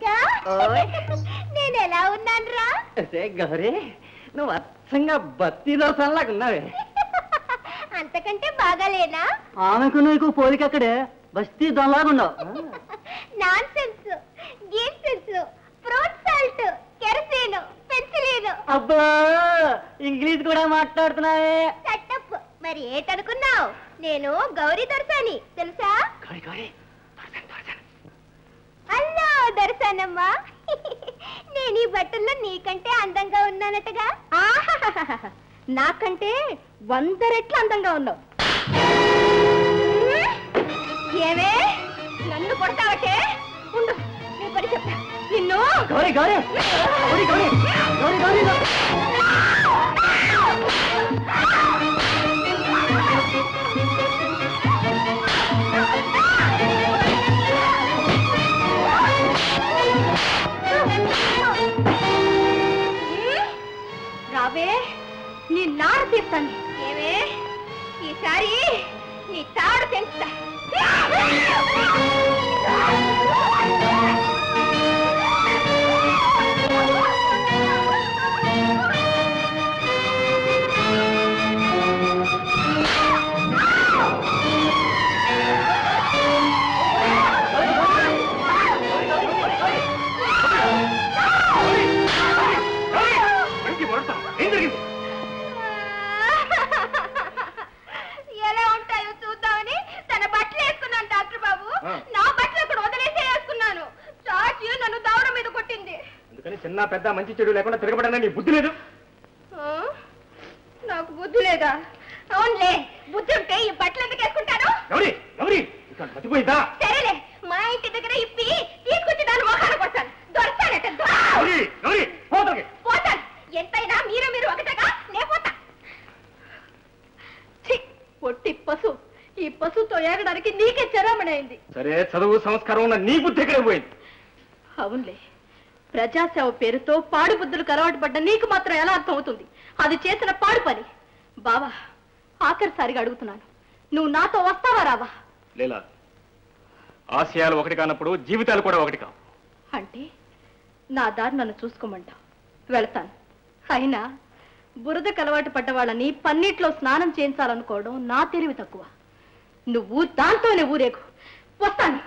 బాబుజా నేను ఎలా ఉన్నాను రా? గౌరీ నువ్వు అచ్చంగా బత్తి దోసంలాగా ఉన్నావే. అంతకంటే బాగాలేనా? ఆమెకు నీకు పోలికక్కడే బస్తీ దొంలాగా ఉన్నావు. నాన్ సెన్స్, గీన్ sense, fruit salt, kerosene, penicillin. అబ్బా ఇంగ్లీష్ కూడా మాట్లాడుతున్నావే. చట్టప్ మరి ఏటనుకున్నావు? నేను గౌరీ దొరసాని తెలుసా? హలో దొరసానమ్మా, నేను ఈ బట్టల్లో నీకంటే అందంగా ఉన్నానటగా. నాకంటే 100 రెట్లు అందంగా ఉన్నావు. ఏమే నన్ను కొడతావటే? ఉండు నీ పని చెప్తా. నిన్ను గౌరీ గౌరీ గౌరీ గౌరీ గౌరీ గౌరీ రావే నీ నాడ తీస్తాను. ఏమే ఈసారి నీ తాడ తెంచుతా. ఎలా ఉంటాయో చూద్దామని తన బట్టలు వేసుకున్నాను డాక్టర్ బాబు. నా బట్టలు అక్కడ వదిలేసే వేసుకున్నాను. చాచి నన్ను దవడ మీద కొట్టింది. అందుకని చిన్న పెద్ద మంచి చెడు లేకుండా తిరగబడన్నా నీ బుద్ధి లేదు. నాకు బుద్ధి లేదా? అవునులే, బుద్ధి ఉంటే ఈ బట్టలు ఎందుకు వేసుకుంటాను? మర్చిపోయిందా? సరేలే, మా ఇంటి దగ్గర ఇప్పి తీసుకొచ్చి దాన్ని మొహాన్ని కొడతాను. దొరసానట పోతాను. ఎంతైనా మీరు ఒకటగా నే పోతా. పొట్టి పశు, ఈ పశుతో ఏగడానికి నీకే చరమణైంది. సరే చదువు సంస్కారం ఉన్న నీ బుద్ధి ఎక్కడే పోయింది? అవునులే, ప్రజాసేవ పేరుతో పాడు బుద్ధులకు అలవాటు పడ్డ నీకు మాత్రం ఎలా అర్థం అవుతుంది? అది చేసిన పాడు పని. బావా ఆఖరిసారిగా అడుగుతున్నాను, నువ్వు నాతో వస్తావా రావా? లేలా, ఆశయాలు ఒకటి కానప్పుడు జీవితాలు కూడా ఒకటి కావు. అంటే నా దారి నన్ను చూసుకోమంటావు. వెళతాను. అయినా బురదకు అలవాటు పడ్డ వాళ్ళని పన్నీటిలో స్నానం చేయించాలనుకోవడం నా తెలివి తక్కువ. నువ్వు దాంతోనే ఊరేగు. వస్తాను.